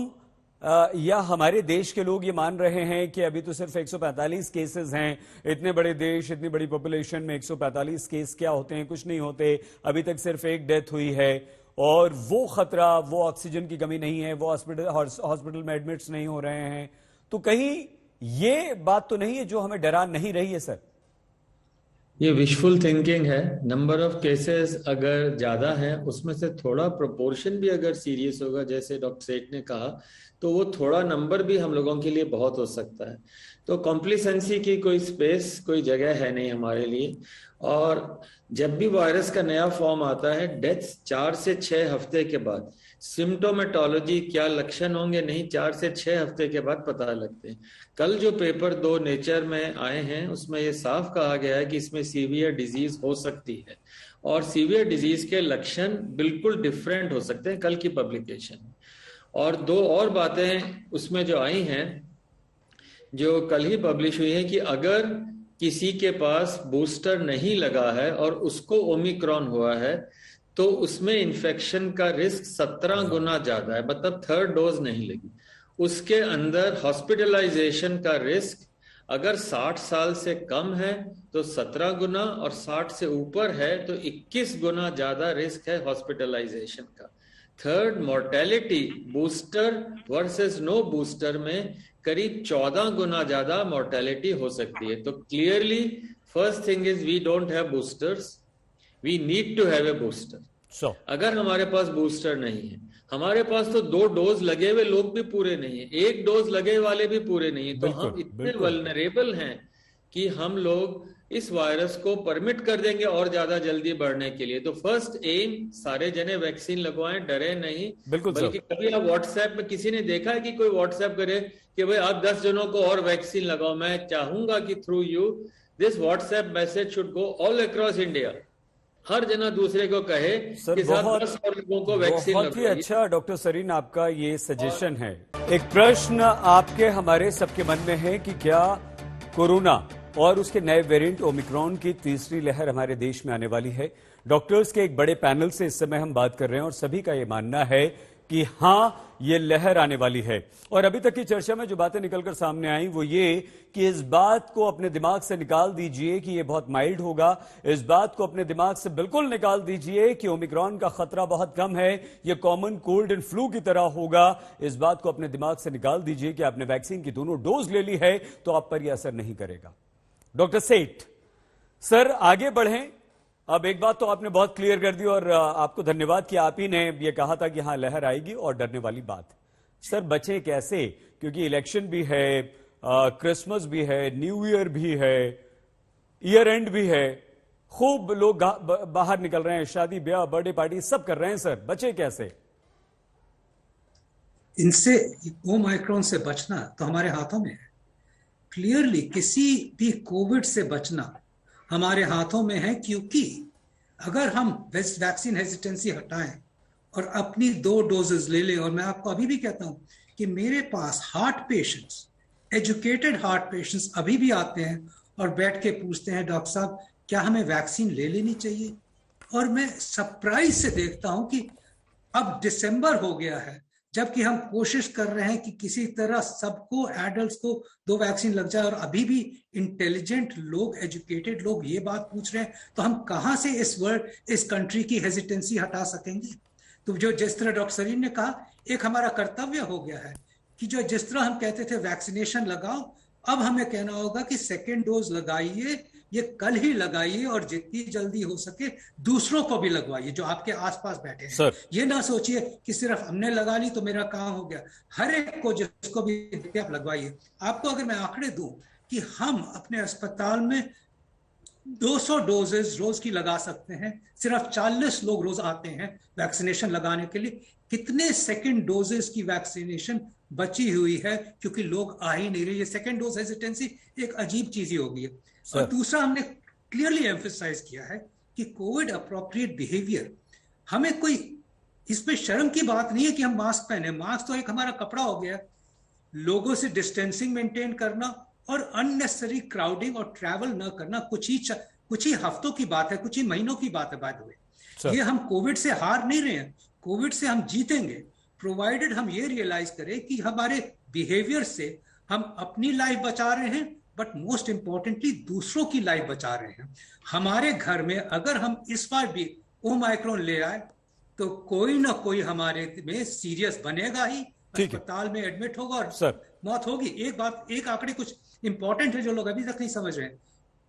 या हमारे देश के लोग ये मान रहे हैं कि अभी तो सिर्फ 145 केसेस हैं, इतने बड़े देश, इतनी बड़ी पॉपुलेशन में 145 केस क्या होते हैं, कुछ नहीं होते, अभी तक सिर्फ एक डेथ हुई है, और वो खतरा, वो ऑक्सीजन की कमी नहीं है, वो हॉस्पिटल में एडमिट्स नहीं हो रहे हैं, तो कहीं ये बात तो नहीं है जो हमें डरा नहीं रही है? सर ये विशफुल थिंकिंग है। नंबर ऑफ केसेस अगर ज्यादा है, उसमें से थोड़ा प्रोपोर्शन भी अगर सीरियस होगा, जैसे डॉक्टर सेठ ने कहा, तो वो थोड़ा नंबर भी हम लोगों के लिए बहुत हो सकता है। तो कॉम्प्लिसेंसी की कोई स्पेस, कोई जगह है नहीं हमारे लिए। और जब भी वायरस का नया फॉर्म आता है, डेथ्स 4 से 6 हफ्ते के बाद, सिम्टोमेटोलॉजी क्या लक्षण होंगे नहीं, 4 से 6 हफ्ते के बाद पता लगते हैं। कल जो पेपर 2 नेचर में आए हैं, उसमें ये साफ कहा गया है कि इसमें सीवियर डिजीज हो सकती है, और सीवियर डिजीज के लक्षण बिल्कुल डिफरेंट हो सकते हैं कल की पब्लिकेशन में। और 2 और बातें उसमें जो आई हैं, जो कल ही पब्लिश हुई है, कि अगर किसी के पास बूस्टर नहीं लगा है और उसको ओमिक्रॉन हुआ है, तो उसमें इन्फेक्शन का रिस्क 17 गुना ज्यादा है, मतलब 3rd डोज नहीं लगी। उसके अंदर हॉस्पिटलाइजेशन का रिस्क अगर 60 साल से कम है तो 17 गुना, और 60 से ऊपर है तो 21 गुना ज्यादा रिस्क है हॉस्पिटलाइजेशन का। 3rd, mortality booster versus no booster में करीब 14 गुना ज्यादा मोर्टेलिटी हो सकती है। तो clearly first thing is we don't have boosters, we need to have a booster. अगर हमारे पास बूस्टर नहीं है, हमारे पास तो 2 डोज लगे हुए लोग भी पूरे नहीं है, 1 डोज लगे वाले भी पूरे नहीं है, तो हम इतने वल्नरेबल हैं कि हम लोग इस वायरस को परमिट कर देंगे और ज्यादा जल्दी बढ़ने के लिए। तो फर्स्ट एम सारे जने वैक्सीन लगवाएं, डरे नहीं। बिल्कुल बल्कि कभी आप व्हाट्सएप में किसी ने देखा है कि कोई व्हाट्सएप करे कि भाई आप 10 जनों को और वैक्सीन लगाओ? मैं चाहूंगा कि through you this WhatsApp message should go all across India. हर जना दूसरे को कहे कि साथ 10 और लोगों को वैक्सीन बहुत ही लगवाइए। अच्छा डॉक्टर सरीन आपका ये सजेशन है। एक प्रश्न आपके हमारे सबके मन में है कि क्या कोरोना और उसके नए वेरिएंट ओमिक्रॉन की तीसरी लहर हमारे देश में आने वाली है? डॉक्टर्स के एक बड़े पैनल से इस समय हम बात कर रहे हैं और सभी का ये मानना है कि हाँ, ये लहर आने वाली है। और अभी तक की चर्चा में जो बातें निकलकर सामने आई वो ये कि इस बात को अपने दिमाग से निकाल दीजिए कि ये बहुत माइल्ड होगा। इस बात को अपने दिमाग से बिल्कुल निकाल दीजिए कि ओमिक्रॉन का खतरा बहुत कम है, ये कॉमन कोल्ड एंड फ्लू की तरह होगा। इस बात को अपने दिमाग से निकाल दीजिए कि आपने वैक्सीन की दोनों डोज ले ली है तो आप पर यह असर नहीं करेगा। डॉक्टर सेठ सर, आगे बढ़ें। अब एक बात तो आपने बहुत क्लियर कर दी और आपको धन्यवाद कि आप ही ने ये कहा था कि हाँ लहर आएगी और डरने वाली बात। सर बचें कैसे? क्योंकि इलेक्शन भी है, क्रिसमस भी है, न्यू ईयर भी है, ईयर एंड भी है, खूब लोग बाहर निकल रहे हैं, शादी ब्याह बर्थडे पार्टी सब कर रहे हैं। सर बचें कैसे? इनसे ओमाइक्रॉन से बचना तो हमारे हाथों में है। क्लियरली किसी भी कोविड से बचना हमारे हाथों में है, क्योंकि अगर हम वैक्सीन हेजिटेंसी हटाएं और अपनी 2 डोजेस ले लें, और मैं आपको अभी भी कहता हूं कि मेरे पास heart patients, educated heart patients अभी भी आते हैं और बैठ के पूछते हैं डॉक्टर साहब क्या हमें वैक्सीन ले लेनी चाहिए? और मैं सरप्राइज से देखता हूं कि अब दिसंबर हो गया है, जबकि हम कोशिश कर रहे हैं कि किसी तरह सबको, एडल्ट्स को 2 वैक्सीन लग जाए, और अभी भी इंटेलिजेंट लोग, एजुकेटेड लोग ये बात पूछ रहे हैं, तो हम कहां से इस कंट्री की हेजिटेंसी हटा सकेंगे? तो जो जिस तरह डॉक्टर सरीन ने कहा, एक हमारा कर्तव्य हो गया है कि जो जिस तरह हम कहते थे वैक्सीनेशन लगाओ, अब हमें कहना होगा कि सेकेंड डोज लगाइए, ये कल ही लगाइए और जितनी जल्दी हो सके दूसरों को भी लगवाइए जो आपके आसपास बैठे हैं। ये ना सोचिए कि सिर्फ हमने लगा ली तो मेरा काम हो गया, हर एक को जिसको भी आप लगवाइए। आपको अगर मैं आंकड़े दूं कि हम अपने अस्पताल में 200 डोजेस रोज की लगा सकते हैं, सिर्फ 40 लोग रोज आते हैं वैक्सीनेशन लगाने के लिए। कितने सेकेंड डोजेस की वैक्सीनेशन बची हुई है क्योंकि लोग आ ही नहीं रहे। ये सेकेंड डोज हेजिटेंसी एक अजीब चीज ही हो गई है। और दूसरा, हमने क्लियरली एम्फसाइज किया है कि कोविड अप्रोप्रिएट बिहेवियर, हमें कोई इसमें शर्म की बात नहीं है कि हम मास्क पहने। मास्क तो एक हमारा कपड़ा हो गया। लोगों से डिस्टेंसिंग मेंटेन करना और अननेसेसरी क्राउडिंग और ट्रैवल न करना कुछ ही हफ्तों की बात है, कुछ ही महीनों की बात है। बाय द वे, ये हम कोविड से हार नहीं रहे हैं, कोविड से हम जीतेंगे, प्रोवाइडेड हम ये रियलाइज करें कि हमारे बिहेवियर से हम अपनी लाइफ बचा रहे हैं, बट मोस्ट इंपॉर्टेंटली दूसरों की लाइफ बचा रहे हैं। हमारे घर में अगर हम इस बार भी ओमाइक्रॉन ले आए तो कोई ना कोई हमारे में सीरियस बनेगा ही, अस्पताल में एडमिट होगा और मौत होगी। एक आंकड़े कुछ इंपॉर्टेंट है जो लोग अभी तक नहीं समझ रहे हैं।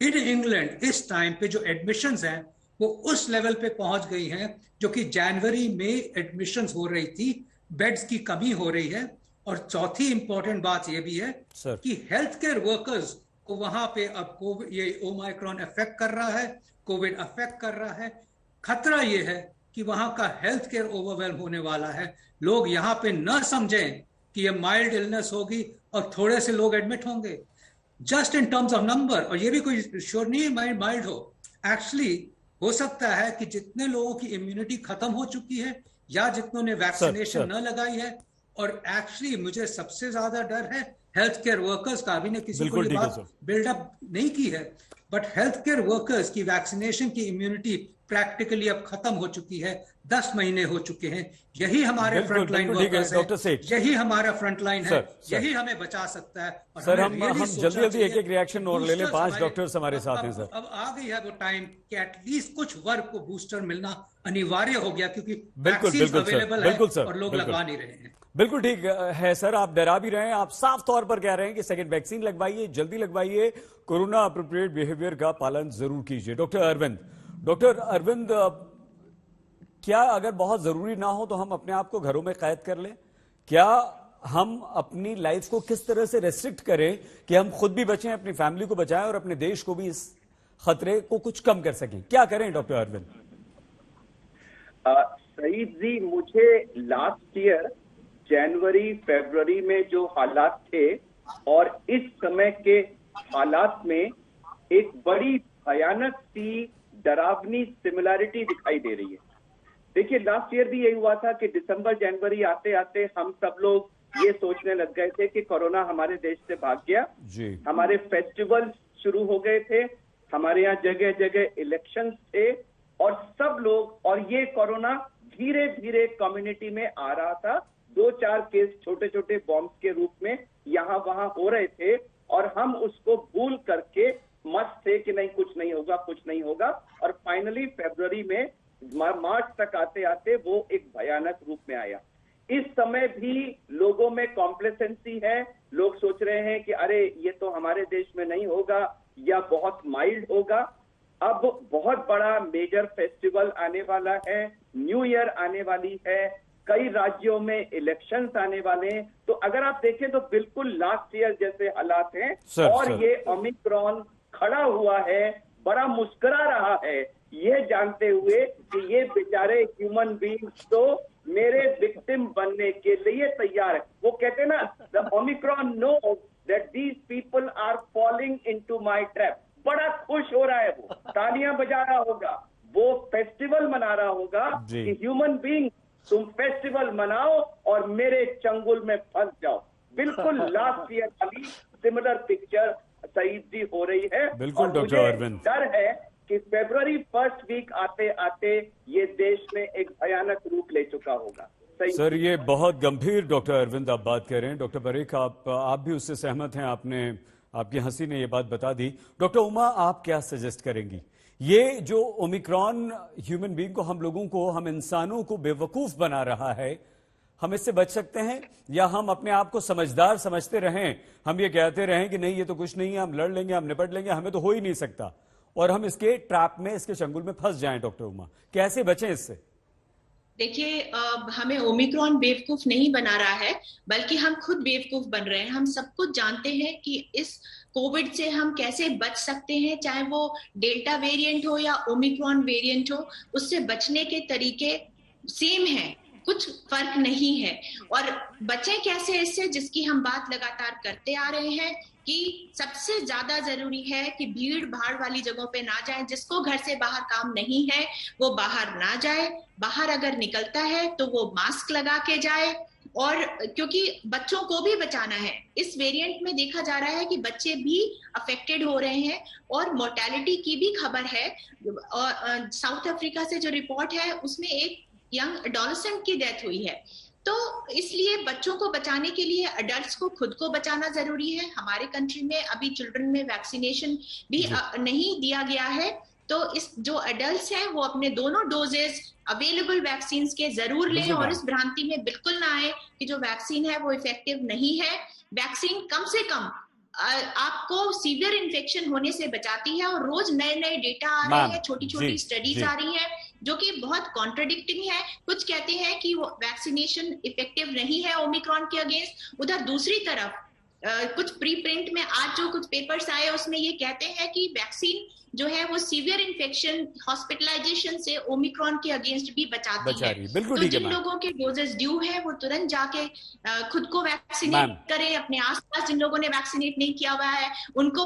इन इंग्लैंड इस टाइम पे जो एडमिशंस हैं वो उस लेवल पे पहुंच गई हैं जो कि जनवरी में एडमिशंस हो रही थी, बेड्स की कमी हो रही है। और चौथी इंपॉर्टेंट बात यह भी है कि हेल्थ केयर वर्कर्स को वहां पे अब कोविड, ये ओमाइक्रॉन अफेक्ट कर रहा है, कोविड अफेक्ट कर रहा है। खतरा यह है कि वहां का हेल्थ केयर ओवरवेल्म होने वाला है। लोग यहाँ पे न समझें कि ये माइल्ड इलनेस होगी और थोड़े से लोग एडमिट होंगे just in terms of number, और ये भी कोई श्योर नहीं है माइल्ड हो। एक्चुअली हो सकता है कि जितने लोगों की इम्यूनिटी खत्म हो चुकी है या जितनों ने वैक्सीनेशन न लगाई है, और एक्चुअली मुझे सबसे ज्यादा डर है हेल्थ केयर वर्कर्स का। अभी ने किसी को ये बात बिल्डअप नहीं की है, बट हेल्थ केयर वर्कर्स की वैक्सीनेशन की इम्यूनिटी प्रैक्टिकली अब खत्म हो चुकी है, 10 महीने हो चुके हैं। यही हमारे फ्रंटलाइन वर्कर्स हैं, यही हमारा फ्रंटलाइन है, यही हमें बचा सकता है। और सर हम जल्दी एक रिएक्शन और ले लें, 5 डॉक्टर्स हमारे साथ हैं। सर अब आ गई है वो टाइम कि एटलीस्ट कुछ वर्ग को बूस्टर मिलना अनिवार्य हो गया, क्योंकि वैक्सीन अवेलेबल है और लोग लगवा नहीं रहे हैं। बिल्कुल ठीक है सर, आप डरा भी रहे हैं, आप साफ तौर पर कह रहे हैं कि सेकंड वैक्सीन लगवाइए, जल्दी लगवाइए, कोरोना अप्रोप्रिएट बिहेवियर का पालन जरूर कीजिए। डॉक्टर अरविंद, क्या अगर बहुत जरूरी ना हो तो हम अपने आप को घरों में कैद कर लें? क्या हम अपनी लाइफ को किस तरह से रेस्ट्रिक्ट करें कि हम खुद भी बचें, अपनी फैमिली को बचाएं और अपने देश को भी इस खतरे को कुछ कम कर सकें? क्या करें डॉक्टर अरविंद? सईद जी, मुझे लास्ट ईयर जनवरी फरवरी में जो हालात थे और इस समय के हालात में एक बड़ी भयानक सी डरावनी सिमिलैरिटी दिखाई दे रही है। देखिए, लास्ट ईयर भी यही हुआ था कि दिसंबर जनवरी आते आते हम सब लोग ये सोचने लग गए थे कि कोरोना हमारे देश से भाग गया जी। हमारे फेस्टिवल शुरू हो गए थे, हमारे यहाँ जगह जगह इलेक्शंस थे और सब लोग, और ये कोरोना धीरे धीरे कम्युनिटी में आ रहा था। 2-4 केस छोटे छोटे बॉम्ब्स के रूप में यहाँ वहां हो रहे थे और हम उसको भूल करके मस्त थे कि नहीं, कुछ नहीं होगा, कुछ नहीं होगा। और फाइनली फरवरी में, मार्च तक आते आते वो एक भयानक रूप में आया। इस समय भी लोगों में कॉम्प्लेसेंसी है, लोग सोच रहे हैं कि अरे ये तो हमारे देश में नहीं होगा या बहुत माइल्ड होगा। अब बहुत बड़ा मेजर फेस्टिवल आने वाला है, न्यू ईयर आने वाली है, कई राज्यों में इलेक्शंस आने वाले हैं। तो अगर आप देखें तो बिल्कुल लास्ट ईयर जैसे हालात हैं और ये ओमिक्रॉन खड़ा हुआ है, बड़ा मुस्कुरा रहा है, ये जानते हुए कि ये बेचारे ह्यूमन बीइंग्स तो मेरे विक्टिम बनने के लिए तैयार है। वो कहते हैं ना, the omicron knows that these people are falling into my trap. बड़ा खुश हो रहा है, वो तालियां बजा रहा होगा, वो फेस्टिवल मना रहा होगा कि ह्यूमन बीइंग तुम फेस्टिवल मनाओ और मेरे चंगुल में फंस जाओ। बिल्कुल लास्ट ईयर वाली सिमिलर पिक्चर सईद जी हो रही है। बिल्कुल डॉक्टर अरविंद, डर है कि फरवरी फर्स्ट वीक आते आते ये देश में एक भयानक रूप ले चुका होगा। सर, ये बहुत गंभीर डॉक्टर अरविंद आप बात कर रहे हैं। डॉक्टर परीख, आप भी उससे सहमत हैं? आपकी हंसी ने ये बात बता दी। डॉक्टर उमा, आप क्या सजेस्ट करेंगी? ये जो ओमिक्रॉन ह्यूमन बीइंग को, हम लोगों को, हम इंसानों को बेवकूफ बना रहा है, हम इससे बच सकते हैं या हम अपने आप को समझदार समझते रहें, हम ये कहते रहें कि नहीं ये तो कुछ नहीं है, हम लड़ लेंगे, हम निपट लेंगे, हमें तो हो ही नहीं सकता, और हम इसके ट्रैप में, इसके चंगुल में फंस जाएं? डॉक्टर उमा, कैसे बचें इससे? देखिए, हमें ओमिक्रॉन बेवकूफ नहीं बना रहा है, बल्कि हम खुद बेवकूफ बन रहे हैं। हम सब कुछ जानते हैं कि इस कोविड से हम कैसे बच सकते हैं, चाहे वो डेल्टा वेरिएंट हो या ओमिक्रॉन वेरिएंट हो, उससे बचने के तरीके सेम हैं, कुछ फर्क नहीं है। और बचें कैसे इससे, जिसकी हम बात लगातार करते आ रहे हैं कि सबसे ज्यादा जरूरी है कि भीड़ भाड़ वाली जगहों पे ना जाए। जिसको घर से बाहर काम नहीं है वो बाहर ना जाए, बाहर अगर निकलता है तो वो मास्क लगा के जाए। और क्योंकि बच्चों को भी बचाना है, इस वेरिएंट में देखा जा रहा है कि बच्चे भी अफेक्टेड हो रहे हैं और मोर्टेलिटी की भी खबर है। और साउथ अफ्रीका से जो रिपोर्ट है उसमें एक यंग एडोलेसेंट की डेथ हुई है। तो इसलिए बच्चों को बचाने के लिए अडल्ट्स को खुद को बचाना जरूरी है। हमारे कंट्री में अभी चिल्ड्रन में वैक्सीनेशन भी नहीं दिया गया है, तो इस जो अडल्ट्स हैं वो अपने दोनों डोजेस अवेलेबल वैक्सीन के जरूर लें और इस भ्रांति में बिल्कुल ना आए कि जो वैक्सीन है वो इफेक्टिव नहीं है। वैक्सीन कम से कम आपको सीवियर इन्फेक्शन होने से बचाती है और रोज नए नए डेटा आ रहे हैं, छोटी छोटी स्टडीज आ रही हैं जो कि बहुत कॉन्ट्रडिक्टिंग है। कुछ कहते हैं कि वो वैक्सीनेशन इफेक्टिव नहीं है ओमिक्रॉन के अगेंस्ट, उधर दूसरी तरफ कुछ प्री प्रिंट में आज जो कुछ पेपर्स आए उसमें ये कहते हैं कि वैक्सीन जो है वो सीवियर इन्फेक्शन, हॉस्पिटलाइजेशन से ओमिक्रॉन के अगेंस्ट भी बचाती है। तो जिन लोगों के डोजेस ड्यू है वो तुरंत जाके खुद को वैक्सीनेट करें, अपने आसपास जिन लोगों ने वैक्सीनेट नहीं किया हुआ है उनको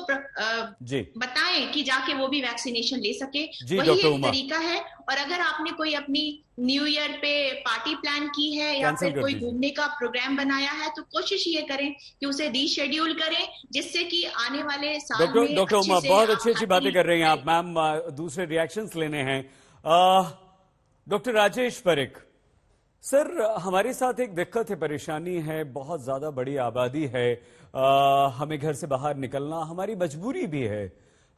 बताएं कि जाके वो भी वैक्सीनेशन ले सके। वही एक तरीका है। और अगर आपने कोई अपनी न्यू ईयर पे पार्टी प्लान की है या फिर कोई घूमने का प्रोग्राम बनाया है तो कोशिश ये करें कि उसे रीशेड्यूल करें, जिससे कि आने वाले साल में डॉक्टर उमा बहुत अच्छी बातें कर रही हैं आप मैम, दूसरे रिएक्शंस लेने हैं। डॉक्टर राजेश परीख सर, हमारे साथ एक दिक्कत है, परेशानी है, बहुत ज्यादा बड़ी आबादी है, हमें घर से बाहर निकलना हमारी मजबूरी भी है।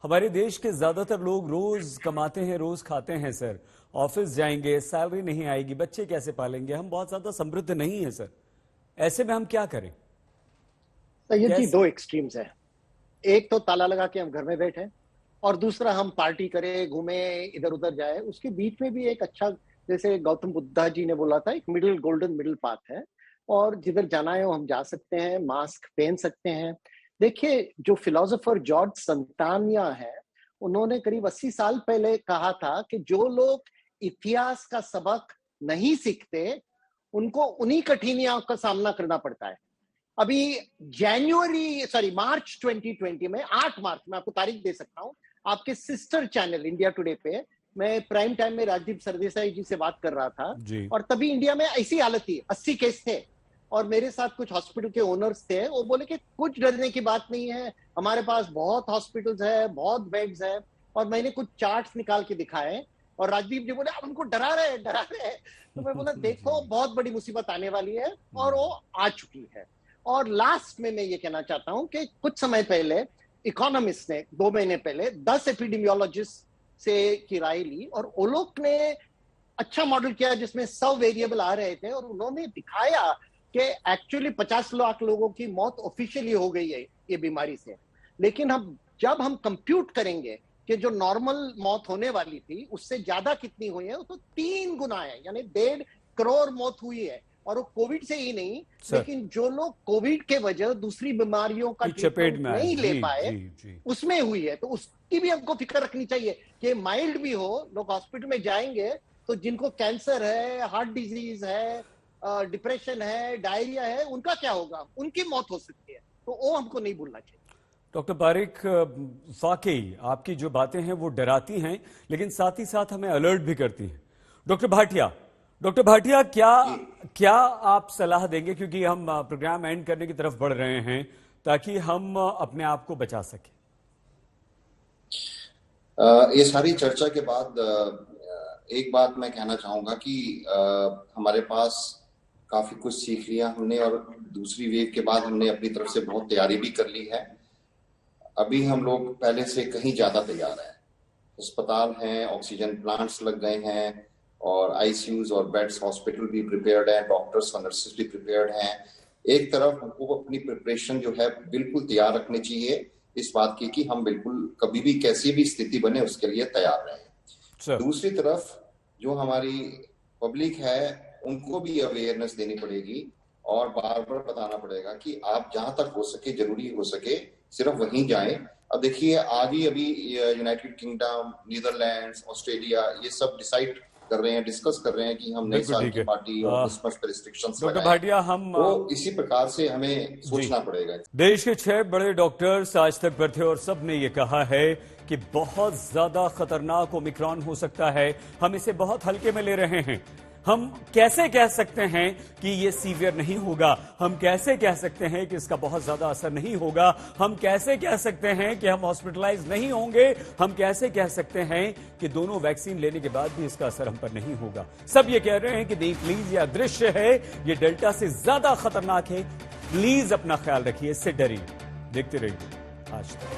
हमारे देश के ज्यादातर लोग रोज कमाते हैं, रोज खाते हैं सर, ऑफिस जाएंगे, सैलरी नहीं आएगी, बच्चे कैसे पालेंगे, हम बहुत ज्यादा समृद्ध नहीं है सर, ऐसे में हम क्या करें? ये जी दो एक्सट्रीम्स हैं, एक तो ताला लगा के हम घर में बैठे और दूसरा हम पार्टी करें, घूमे, इधर उधर जाए। उसके बीच में भी एक अच्छा, जैसे गौतम बुद्धा जी ने बोला था, एक गोल्डन मिडिल पाथ है और जिधर जाना है वो हम जा सकते हैं, मास्क पहन सकते हैं। देखिए, जो फिलोसोफर जॉर्ज संतानिया है उन्होंने करीब 80 साल पहले कहा था कि जो लोग इतिहास का सबक नहीं सीखते उनको उन्हीं कठिनाइयों का सामना करना पड़ता है। अभी मार्च 2020 में 8 मार्च में आपको तारीख दे सकता हूं, आपके सिस्टर चैनल इंडिया टुडे पे मैं प्राइम टाइम में राजदीप सरदेसाई जी से बात कर रहा था और तभी इंडिया में ऐसी हालत थी, 80 केस थे और मेरे साथ कुछ हॉस्पिटल के ओनर्स थे। वो बोले कि कुछ डरने की बात नहीं है, हमारे पास बहुत हॉस्पिटल्स है, बहुत बेड्स है। और मैंने कुछ चार्ट्स निकाल के दिखाए और राजदीप जी बोले आप उनको डरा रहे हैं। तो मैं बोला देखो बहुत बड़ी मुसीबत आने वाली है और वो आ चुकी है। और लास्ट में मैं ये कहना चाहता हूं कि कुछ समय पहले इकोनॉमिस्ट ने 2 महीने पहले 10 एपिडेमियोलॉजिस्ट से की राय ली और वो लोग ने अच्छा मॉडल किया जिसमें 100 वेरिएबल आ रहे थे और उन्होंने दिखाया कि एक्चुअली 50 लाख लोगों की मौत ऑफिशियली हो गई है ये बीमारी से। लेकिन जब हम कंप्यूट करेंगे कि जो नॉर्मल मौत होने वाली थी उससे ज्यादा कितनी हुई है, तो 3 गुना है, यानी 1.5 करोड़ मौत हुई है। और वो कोविड से ही नहीं, लेकिन जो लोग कोविड के वजह दूसरी बीमारियों का चपेट में नहीं ले पाए उसमें हुई है। तो उसकी भी हमको फिक्र रखनी चाहिए कि माइल्ड भी हो, लोग हॉस्पिटल में जाएंगे तो जिनको कैंसर है, हार्ट डिजीज है, डिप्रेशन है, डायरिया है, उनका क्या होगा, उनकी मौत हो सकती है। तो वो हमको नहीं भूलना चाहिए। डॉक्टर पारिक, वाकई आपकी जो बातें हैं वो डराती हैं लेकिन साथ ही साथ हमें अलर्ट भी करती हैं। डॉक्टर भाटिया क्या आप सलाह देंगे, क्योंकि हम प्रोग्राम एंड करने की तरफ बढ़ रहे हैं, ताकि हम अपने आप को बचा सकें? ये सारी चर्चा के बाद एक बात मैं कहना चाहूंगा कि हमारे पास काफी कुछ सीख लिया हमने और दूसरी वेव के बाद हमने अपनी तरफ से बहुत तैयारी भी कर ली है। अभी हम लोग पहले से कहीं ज्यादा तैयार हैं। अस्पताल हैं, ऑक्सीजन प्लांट्स लग गए हैं और आईसीयूज और बेड्स हॉस्पिटल भी प्रिपेयर्ड है, डॉक्टर्स और नर्सेस भी प्रिपेयर्ड हैं। एक तरफ हमको अपनी प्रिपरेशन जो है बिल्कुल तैयार रखनी चाहिए इस बात की कि हम बिल्कुल कभी भी कैसी भी स्थिति बने उसके लिए तैयार रहें। दूसरी तरफ जो हमारी पब्लिक है उनको भी अवेयरनेस देनी पड़ेगी और बार बार बताना पड़ेगा कि आप जहां तक हो सके, जरूरी हो सके, सिर्फ वहीं जाएं। अब देखिए अभी यूनाइटेड किंगडम, नीदरलैंड्स, ऑस्ट्रेलिया ये सब डिस्कस कर रहे हैं कि हम नए साल की पार्टी और क्रिसमस पे रिस्ट्रिक्शंस लगाएं। डॉक्टर भाटिया, हम तो इसी प्रकार से हमें सोचना पड़ेगा। देश के 6 बड़े डॉक्टर्स आज तक पर थे और सब ने ये कहा है कि बहुत ज्यादा खतरनाक ओमिक्रॉन हो सकता है, हम इसे बहुत हल्के में ले रहे हैं। हम कैसे कह सकते हैं कि ये सीवियर नहीं होगा? हम कैसे कह सकते हैं कि इसका बहुत ज्यादा असर नहीं होगा? हम कैसे कह सकते हैं कि हम हॉस्पिटलाइज नहीं होंगे? हम कैसे कह सकते हैं कि दोनों वैक्सीन लेने के बाद भी इसका असर हम पर नहीं होगा? सब ये कह रहे हैं कि नहीं प्लीज, यह दृश्य है, ये डेल्टा से ज्यादा खतरनाक है, प्लीज अपना ख्याल रखिए, इससे डरिए। देखते रहिए आज तक।